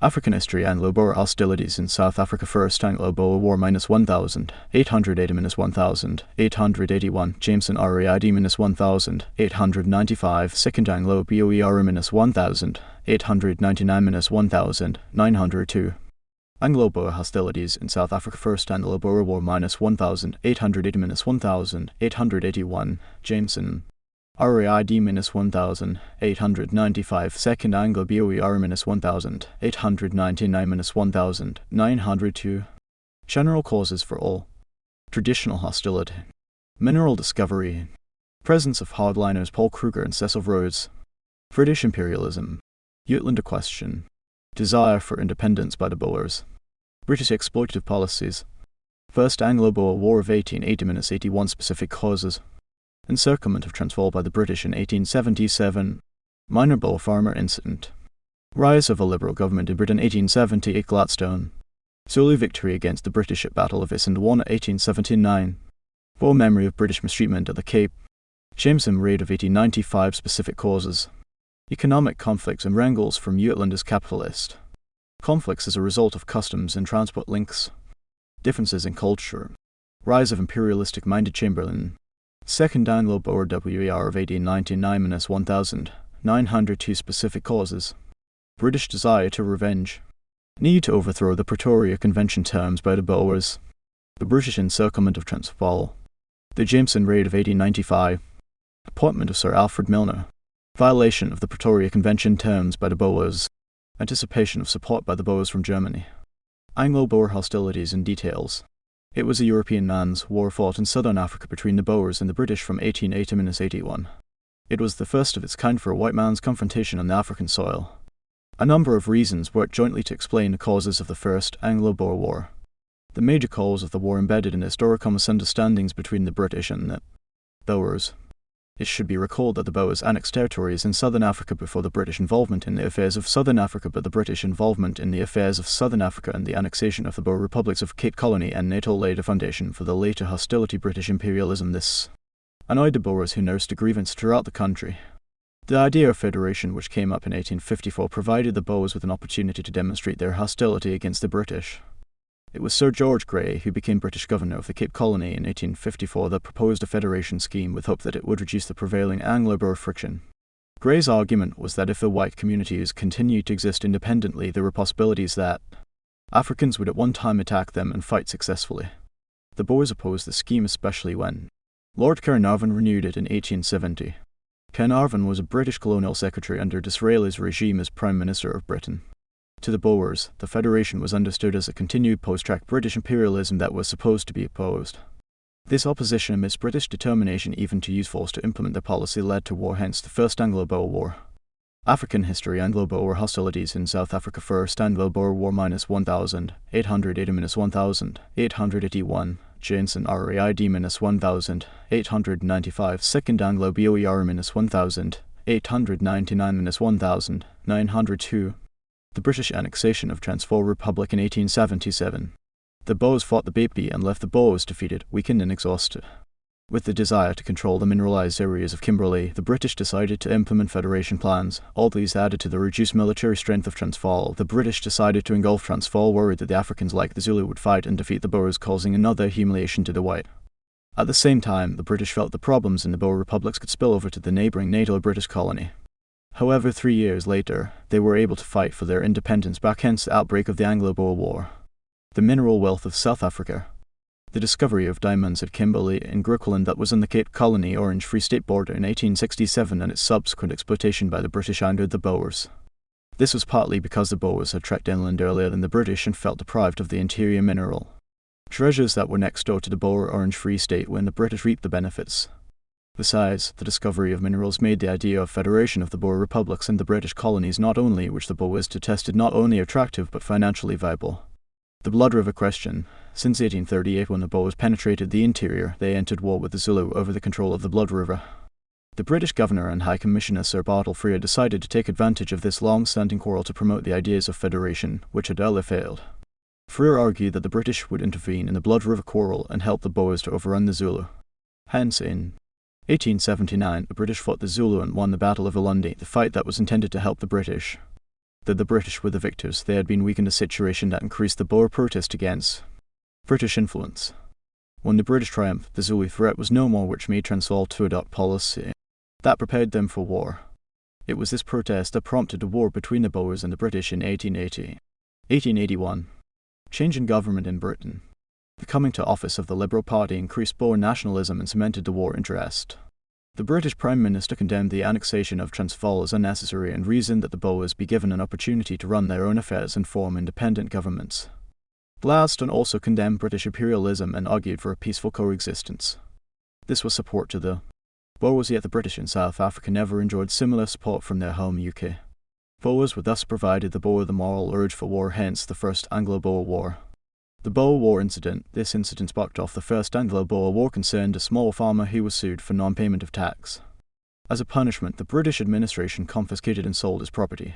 African history. Anglo-Boer hostilities in South Africa. First Anglo-Boer War -1000, 880-1881, Jameson RAID -1895, Second Anglo-Boer -1000, 899-1000, 902. Anglo-Boer hostilities in South Africa. First Anglo-Boer War -1000, 880-1000, 881, Jameson RAID -1000, 895, Second Anglo-Boer -1000, 899-1000, 902. General causes for all. Traditional hostility. Mineral discovery. Presence of hardliners Paul Kruger and Cecil Rhodes. British imperialism. Uitlander question. Desire for independence by the Boers. British exploitative policies. First Anglo-Boer War of 1880-81. Specific causes. Encirclement of Transvaal by the British in 1877. Minor Boer farmer incident. Rise of a Liberal government in Britain 1878. Gladstone. Zulu victory against the British at Battle of Isandlwana 1879. Boer memory of British mistreatment at the Cape. Jameson raid of 1895. Specific causes. Economic conflicts and wrangles from Uitlanders capitalist. Conflicts as a result of customs and transport links. Differences in culture. Rise of imperialistic-minded Chamberlain. Second Anglo-Boer War of 1899-1000, 902. Specific causes. British desire to revenge. Need to overthrow the Pretoria Convention terms by the Boers. The British encirclement of Transvaal. The Jameson raid of 1895. Appointment of Sir Alfred Milner. Violation of the Pretoria Convention terms by the Boers. Anticipation of support by the Boers from Germany. Anglo-Boer hostilities in details. It was a European man's war fought in southern Africa between the Boers and the British from 1880-81. It was the first of its kind for a white man's confrontation on the African soil. A number of reasons worked jointly to explain the causes of the First Anglo-Boer War. The major cause of the war embedded in historical misunderstandings between the British and the Boers. It should be recalled that the Boers annexed territories in southern Africa before the British involvement in the affairs of southern Africa, but the British involvement in the affairs of southern Africa and the annexation of the Boer republics of Cape Colony and Natal laid a foundation for the later hostility British imperialism. This annoyed the Boers, who nursed a grievance throughout the country. The idea of federation, which came up in 1854, provided the Boers with an opportunity to demonstrate their hostility against the British. It was Sir George Grey, who became British governor of the Cape Colony in 1854, that proposed a federation scheme with hope that it would reduce the prevailing Anglo-Boer friction. Grey's argument was that if the white communities continued to exist independently, there were possibilities that Africans would at one time attack them and fight successfully. The Boers opposed the scheme, especially when Lord Carnarvon renewed it in 1870. Carnarvon was a British colonial secretary under Disraeli's regime as Prime Minister of Britain. To the Boers, the Federation was understood as a continued post-track British imperialism that was supposed to be opposed. This opposition amidst British determination even to use force to implement their policy led to war, hence the First Anglo-Boer War. African history. Anglo-Boer hostilities in South Africa. First Anglo-Boer War -1000, 880-1000, 881, Jameson RAID -1000, 895, Second Anglo-Boer -1000, 899-1000, 902. The British annexation of Transvaal Republic in 1877. The Boers fought the Baby and left the Boers defeated, weakened and exhausted. With the desire to control the mineralized areas of Kimberley, the British decided to implement federation plans. All these added to the reduced military strength of Transvaal. The British decided to engulf Transvaal, worried that the Africans like the Zulu would fight and defeat the Boers, causing another humiliation to the white. At the same time, the British felt the problems in the Boer republics could spill over to the neighbouring Natal British colony. However, 3 years later, they were able to fight for their independence back, hence the outbreak of the Anglo-Boer War. The mineral wealth of South Africa. The discovery of diamonds at Kimberley in Griqualand that was on the Cape Colony Orange Free State border in 1867 and its subsequent exploitation by the British angered the Boers. This was partly because the Boers had trekked inland earlier than the British and felt deprived of the interior mineral treasures that were next door to the Boer Orange Free State when the British reaped the benefits. Besides, the discovery of minerals made the idea of federation of the Boer republics and the British colonies not only, which the Boers detested, not only attractive but financially viable. The Blood River question. Since 1838, when the Boers penetrated the interior, they entered war with the Zulu over the control of the Blood River. The British Governor and High Commissioner Sir Bartle Frere decided to take advantage of this long-standing quarrel to promote the ideas of federation, which had earlier failed. Frere argued that the British would intervene in the Blood River quarrel and help the Boers to overrun the Zulu. Hence, in 1879, the British fought the Zulu and won the Battle of Ulundi, the fight that was intended to help the British. Though the British were the victors, they had been weakened, a situation that increased the Boer protest against British influence. When the British triumphed, the Zulu threat was no more, which made Transvaal to adopt policy that prepared them for war. It was this protest that prompted a war between the Boers and the British in 1880. 1881. Change in government in Britain. The coming to office of the Liberal Party increased Boer nationalism and cemented the war interest. The British Prime Minister condemned the annexation of Transvaal as unnecessary and reasoned that the Boers be given an opportunity to run their own affairs and form independent governments. Gladstone also condemned British imperialism and argued for a peaceful coexistence. This was support to the Boers, yet the British in South Africa never enjoyed similar support from their home UK. Boers were thus provided the Boer the moral urge for war, hence the First Anglo-Boer War. The Boer War incident. This incident sparked off the First Anglo-Boer War, concerned a small farmer who was sued for non-payment of tax. As a punishment, the British administration confiscated and sold his property.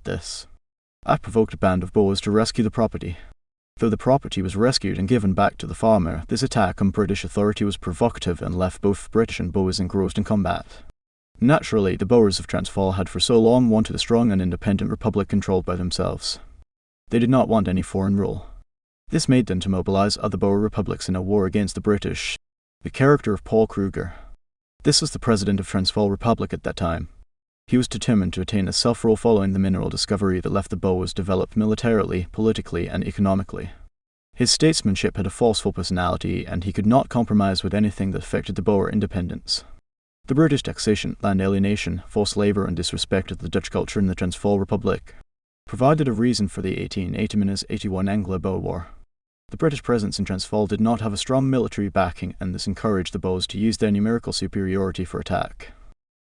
This act provoked a band of Boers to rescue the property. Though the property was rescued and given back to the farmer, this attack on British authority was provocative and left both British and Boers engrossed in combat. Naturally, the Boers of Transvaal had for so long wanted a strong and independent republic controlled by themselves. They did not want any foreign rule. This made them to mobilize other Boer republics in a war against the British. The character of Paul Kruger. This was the president of Transvaal Republic at that time. He was determined to attain a self-rule following the mineral discovery that left the Boers developed militarily, politically, and economically. His statesmanship had a forceful personality, and he could not compromise with anything that affected the Boer independence. The British taxation, land alienation, forced labour, and disrespect of the Dutch culture in the Transvaal Republic provided a reason for the 1880–81 Anglo-Boer War. The British presence in Transvaal did not have a strong military backing, and this encouraged the Boers to use their numerical superiority for attack.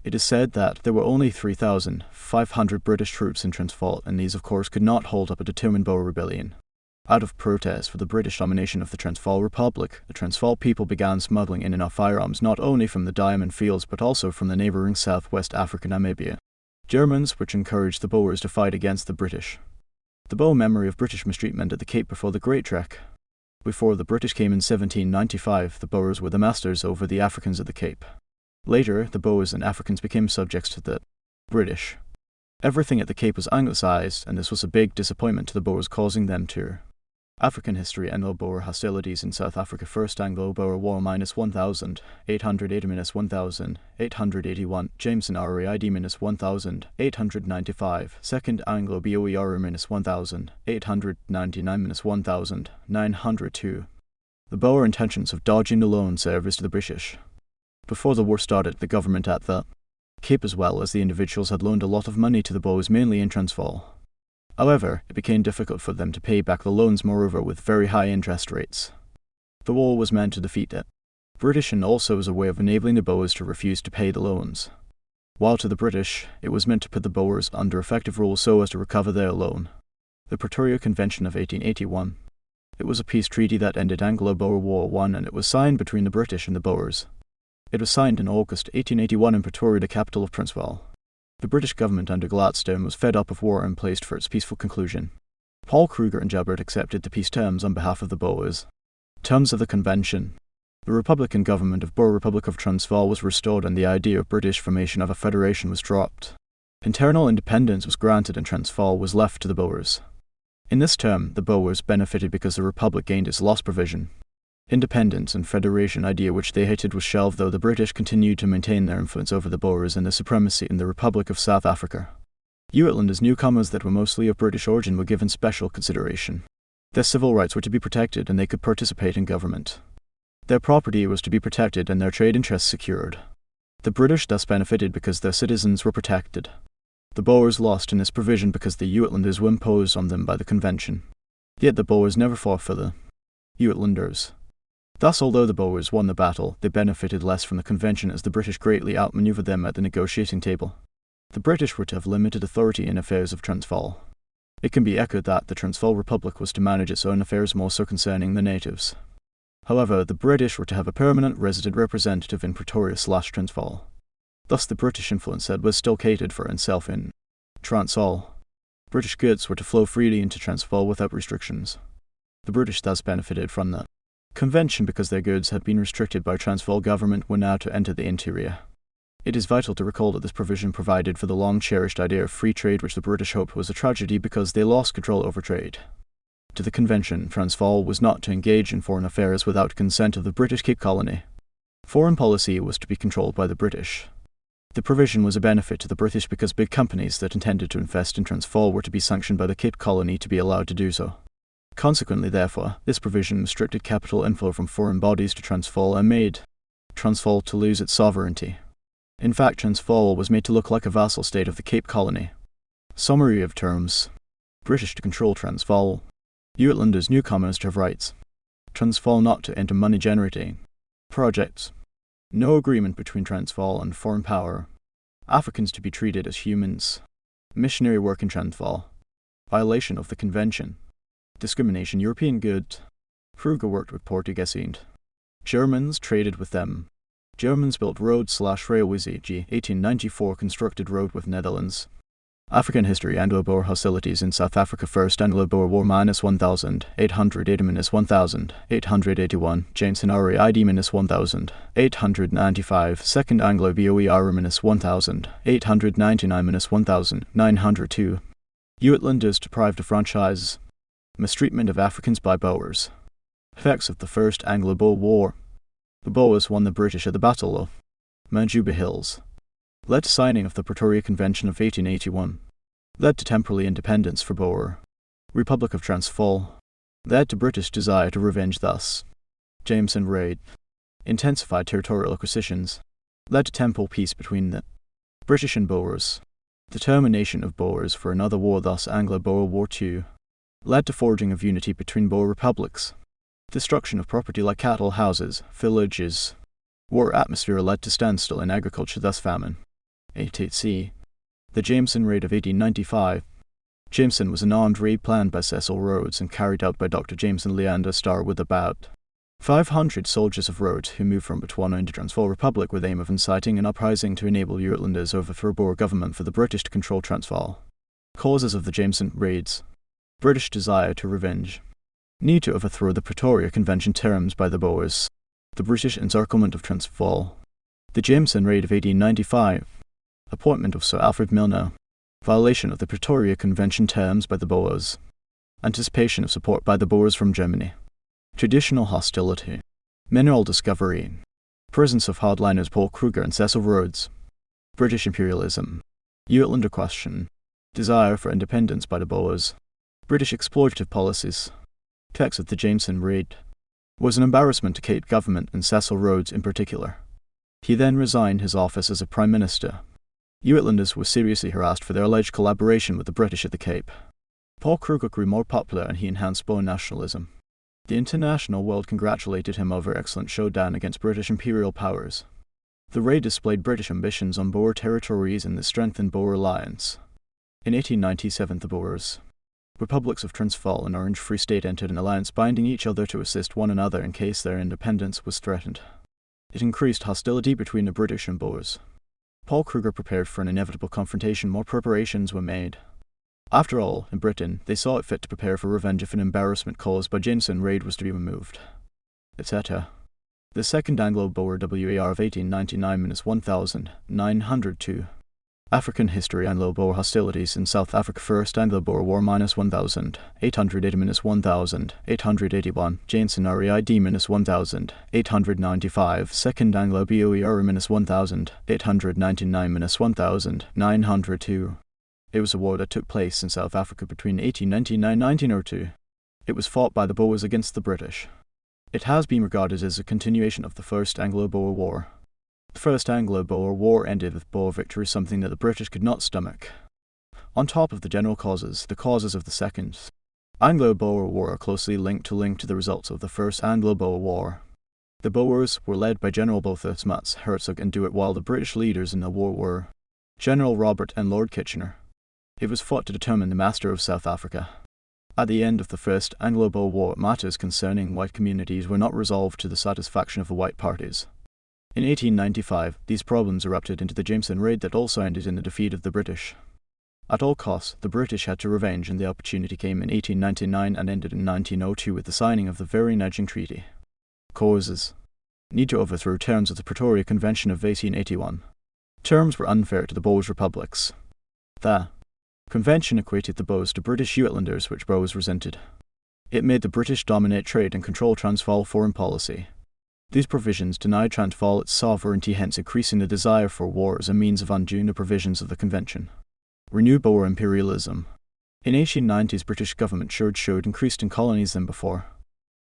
It is said that there were only 3,500 British troops in Transvaal, and these of course could not hold up a determined Boer rebellion. Out of protest for the British domination of the Transvaal Republic, the Transvaal people began smuggling in enough firearms not only from the diamond fields but also from the neighbouring Southwest Africa, Namibia. Germans, which encouraged the Boers to fight against the British. The Boer memory of British mistreatment at the Cape before the Great Trek. Before the British came in 1795, the Boers were the masters over the Africans at the Cape. Later, the Boers and Africans became subjects to the British. Everything at the Cape was Anglicized, and this was a big disappointment to the Boers, causing them to African history. Anglo-Boer hostilities in South Africa. First Anglo-Boer War -1880–1881. Jameson RAID -1895. Second Anglo-Boer -1899–1902. The Boer intentions of dodging the loan service to the British. Before the war started, the government at the Cape as well as the individuals had loaned a lot of money to the Boers, mainly in Transvaal. However, it became difficult for them to pay back the loans, moreover with very high interest rates. The war was meant to defeat the British and also as a way of enabling the Boers to refuse to pay the loans. While to the British, it was meant to put the Boers under effective rule so as to recover their loan. The Pretoria Convention of 1881. It was a peace treaty that ended Anglo-Boer War I, and it was signed between the British and the Boers. It was signed in August 1881 in Pretoria, the capital of Transvaal. The British government under Gladstone was fed up of war and placed for its peaceful conclusion. Paul Kruger and Joubert accepted the peace terms on behalf of the Boers. Terms of the Convention. The Republican government of Boer Republic of Transvaal was restored and the idea of British formation of a federation was dropped. Internal independence was granted and Transvaal was left to the Boers. In this term, the Boers benefited because the Republic gained its lost provision. Independence and federation idea which they hated was shelved, though the British continued to maintain their influence over the Boers and their supremacy in the Republic of South Africa. Uitlanders, newcomers that were mostly of British origin, were given special consideration. Their civil rights were to be protected and they could participate in government. Their property was to be protected and their trade interests secured. The British thus benefited because their citizens were protected. The Boers lost in this provision because the Uitlanders were imposed on them by the Convention. Yet the Boers never fought for the Uitlanders. Thus, although the Boers won the battle, they benefited less from the Convention as the British greatly outmaneuvered them at the negotiating table. The British were to have limited authority in affairs of Transvaal. It can be echoed that the Transvaal Republic was to manage its own affairs more so concerning the natives. However, the British were to have a permanent resident representative in Pretoria/Transvaal. Thus the British influence was still catered for itself in Transvaal. British goods were to flow freely into Transvaal without restrictions. The British thus benefited from the Convention because their goods had been restricted by Transvaal government were now to enter the interior. It is vital to recall that this provision provided for the long-cherished idea of free trade, which the British hoped was a tragedy because they lost control over trade. To the Convention, Transvaal was not to engage in foreign affairs without consent of the British Cape Colony. Foreign policy was to be controlled by the British. The provision was a benefit to the British because big companies that intended to invest in Transvaal were to be sanctioned by the Cape Colony to be allowed to do so. Consequently, therefore, this provision restricted capital inflow from foreign bodies to Transvaal and made Transvaal to lose its sovereignty. In fact, Transvaal was made to look like a vassal state of the Cape Colony. Summary of terms: British to control Transvaal. Uitlanders, newcomers to have rights. Transvaal not to enter money-generating projects. No agreement between Transvaal and foreign power. Africans to be treated as humans. Missionary work in Transvaal. Violation of the Convention. Discrimination European good. Kruger worked with Portuguese. Germans traded with them. Germans built roads/railways, e.g. 1894 constructed road with Netherlands. African history: Anglo-Boer hostilities in South Africa. First Anglo-Boer War -1880-1881. Jameson RAID -1895. Second Anglo-Boer -1899-1902. Uitlanders deprived of franchise. Mistreatment of Africans by Boers. Effects of the First Anglo-Boer War. The Boers won the British at the Battle of Majuba Hills. Led to signing of the Pretoria Convention of 1881. Led to temporary independence for Boer Republic of Transvaal. Led to British desire to revenge thus. Jameson Raid. Intensified territorial acquisitions. Led to temporal peace between the British and Boers. Determination of Boers for another war, thus Anglo-Boer War II. Led to forging of unity between Boer republics. Destruction of property like cattle, houses, villages. War atmosphere led to standstill in agriculture, thus famine. etc. The Jameson Raid of 1895. Jameson was an armed raid planned by Cecil Rhodes and carried out by Dr. Jameson Leander Starr with about 500 soldiers of Rhodes who moved from Botswana into Transvaal Republic with aim of inciting an uprising to enable Uitlanders overthrow Boer government for the British to control Transvaal. Causes of the Jameson Raids. British desire to revenge. Need to overthrow the Pretoria Convention terms by the Boers. The British encirclement of Transvaal. The Jameson Raid of 1895. Appointment of Sir Alfred Milner. Violation of the Pretoria Convention terms by the Boers. Anticipation of support by the Boers from Germany. Traditional hostility. Mineral discovery. Presence of hardliners Paul Kruger and Cecil Rhodes. British imperialism. Uitlander question. Desire for independence by the Boers. British exploitative policies. Text of the Jameson Raid. Was an embarrassment to Cape government and Cecil Rhodes in particular. He then resigned his office as a Prime Minister. Uitlanders were seriously harassed for their alleged collaboration with the British at the Cape. Paul Kruger grew more popular and he enhanced Boer nationalism. The international world congratulated him over excellent showdown against British imperial powers. The raid displayed British ambitions on Boer territories and the strengthened Boer alliance. In 1897 the Boers Republics of Transvaal and Orange Free State entered an alliance binding each other to assist one another in case their independence was threatened. It increased hostility between the British and Boers. Paul Kruger prepared for an inevitable confrontation. More preparations were made. After all, in Britain, they saw it fit to prepare for revenge if an embarrassment caused by Jameson Raid was to be removed, etc. The Second Anglo-Boer War of 1899-1902. African history: Anglo-Boer hostilities in South Africa. First Anglo-Boer War -1880-1881. Jameson RAID -1895. Second Anglo-Boer -1899-1902. It was a war that took place in South Africa between 1899 and 1902. It was fought by the Boers against the British. It has been regarded as a continuation of the First Anglo-Boer War. The First Anglo-Boer War ended with Boer victory, something that the British could not stomach. On top of the general causes, the causes of the Second Anglo-Boer War are closely linked to the results of the First Anglo-Boer War. The Boers were led by General Botha Smuts, Hertzog and Dewitt, while the British leaders in the war were General Robert and Lord Kitchener. It was fought to determine the master of South Africa. At the end of the First Anglo-Boer War, matters concerning white communities were not resolved to the satisfaction of the white parties. In 1895, these problems erupted into the Jameson Raid that also ended in the defeat of the British. At all costs, the British had to revenge, and the opportunity came in 1899 and ended in 1902 with the signing of the Very Nudging Treaty. Causes: need to overthrow terms of the Pretoria Convention of 1881. Terms were unfair to the Boers republics. The convention equated the Boers to British Uitlanders, which Boers resented. It made the British dominate trade and control Transvaal foreign policy. These provisions denied Transvaal its sovereignty, hence increasing the desire for war as a means of undoing the provisions of the convention. Renewed Boer imperialism. In 1890s, British government showed increased in colonies than before,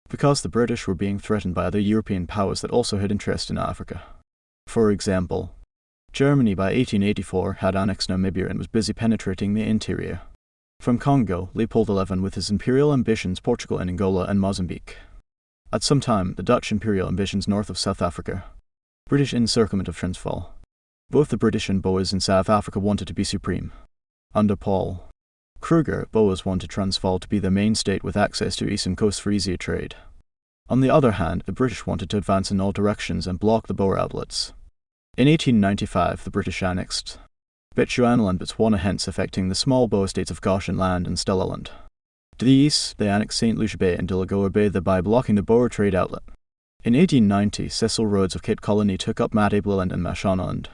because the British were being threatened by other European powers that also had interest in Africa. For example, Germany by 1884 had annexed Namibia and was busy penetrating the interior. From Congo, Leopold XI with his imperial ambitions, Portugal and Angola and Mozambique. At some time, the Dutch imperial ambitions north of South Africa. British encirclement of Transvaal. Both the British and Boers in South Africa wanted to be supreme. Under Paul Kruger, Boers wanted Transvaal to be the main state with access to eastern coast for easier trade. On the other hand, the British wanted to advance in all directions and block the Boer outlets. In 1895, the British annexed Bechuanaland, Botswana, hence affecting the small Boer states of Goshenland and Stellaland. To the east, they annexed St. Lucia Bay and Delagoa Bay, thereby blocking the Boer trade outlet. In 1890, Cecil Rhodes of Cape Colony took up Matabeleland and Mashonaland.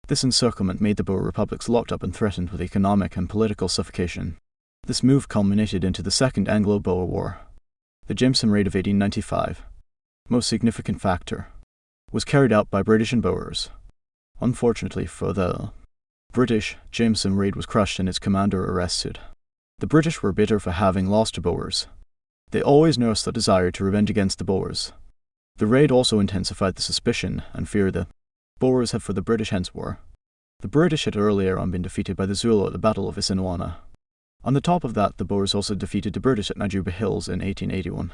This encirclement made the Boer republics locked up and threatened with economic and political suffocation. This move culminated into the Second Anglo-Boer War. The Jameson Raid of 1895, most significant factor, was carried out by British and Boers. Unfortunately for the British, Jameson Raid was crushed and its commander arrested. The British were bitter for having lost to Boers. They always nursed the desire to revenge against the Boers. The raid also intensified the suspicion and fear the Boers had for the British, hence war. The British had earlier on been defeated by the Zulu at the Battle of Isandlwana. On the top of that, the Boers also defeated the British at Najuba Hills in 1881.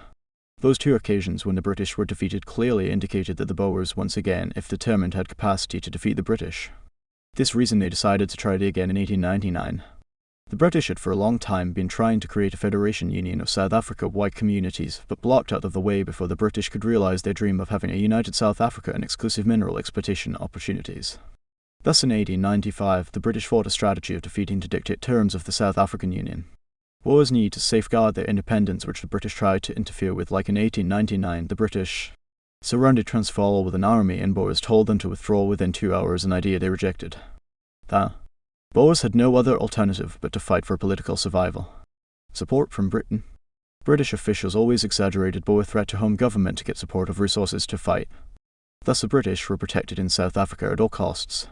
Those two occasions when the British were defeated clearly indicated that the Boers, once again, if determined, had capacity to defeat the British. This reason they decided to try it again in 1899. The British had for a long time been trying to create a federation union of South Africa white communities, but blocked out of the way before the British could realise their dream of having a united South Africa and exclusive mineral exploitation opportunities. Thus in 1895, the British fought a strategy of defeating to dictate terms of the South African Union. Boers need to safeguard their independence, which the British tried to interfere with, like in 1899, the British surrounded Transvaal with an army and Boers told them to withdraw within 2 hours, an idea they rejected. The Boers had no other alternative but to fight for political survival. Support from Britain. British officials always exaggerated Boer threat to home government to get support of resources to fight. Thus the British were protected in South Africa at all costs.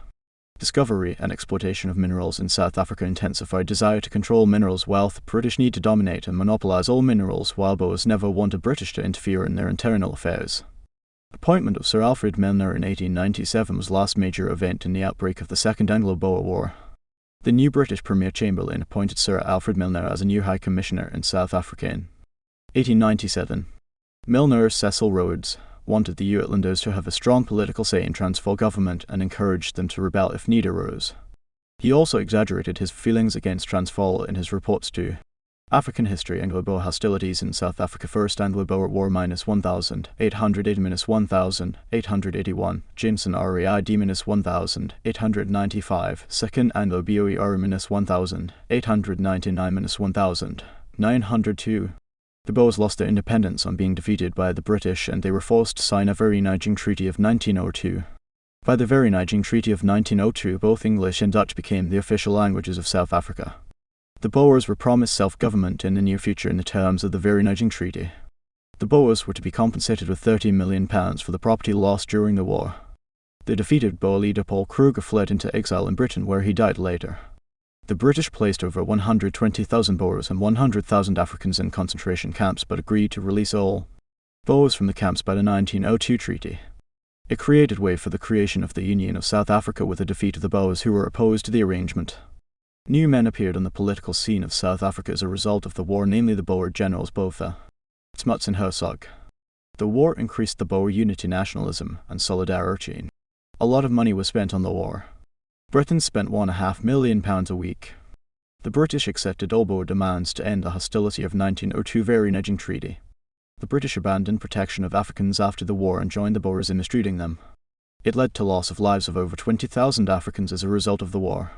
Discovery and exploitation of minerals in South Africa intensified desire to control minerals wealth. British need to dominate and monopolize all minerals, while Boers never wanted British to interfere in their internal affairs. Appointment of Sir Alfred Milner in 1897 was the last major event in the outbreak of the Second Anglo-Boer War. The new British Premier Chamberlain appointed Sir Alfred Milner as a new High Commissioner in South Africa in 1897. Milner, Cecil Rhodes, wanted the Uitlanders to have a strong political say in Transvaal government and encouraged them to rebel if need arose. He also exaggerated his feelings against Transvaal in his reports to African History, Anglo-Boer Hostilities in South Africa, First Anglo-Boer War -1880-1881, Jameson RAID-1895, Second Anglo-Boer -1899-1902. The Boers lost their independence on being defeated by the British, and they were forced to sign a Vereeniging Treaty of 1902. By the Vereeniging Treaty of 1902, both English and Dutch became the official languages of South Africa. The Boers were promised self-government in the near future in the terms of the Vereeniging Treaty. The Boers were to be compensated with £30 million for the property lost during the war. The defeated Boer leader Paul Kruger fled into exile in Britain, where he died later. The British placed over 120,000 Boers and 100,000 Africans in concentration camps, but agreed to release all Boers from the camps by the 1902 treaty. It created way for the creation of the Union of South Africa with the defeat of the Boers, who were opposed to the arrangement. New men appeared on the political scene of South Africa as a result of the war, namely the Boer generals Botha, Smuts and Hertzog. The war increased the Boer unity, nationalism, and solidarity. A lot of money was spent on the war. Britain spent £1.5 million a week. The British accepted all Boer demands to end the hostility of 1902 Vereeniging Treaty. The British abandoned protection of Africans after the war and joined the Boers in mistreating them. It led to loss of lives of over 20,000 Africans as a result of the war.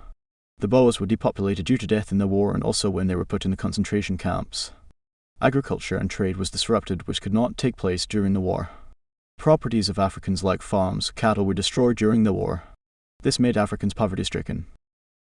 The Boers were depopulated due to death in the war and also when they were put in the concentration camps. Agriculture and trade was disrupted, which could not take place during the war. Properties of Africans like farms, cattle were destroyed during the war. This made Africans poverty-stricken,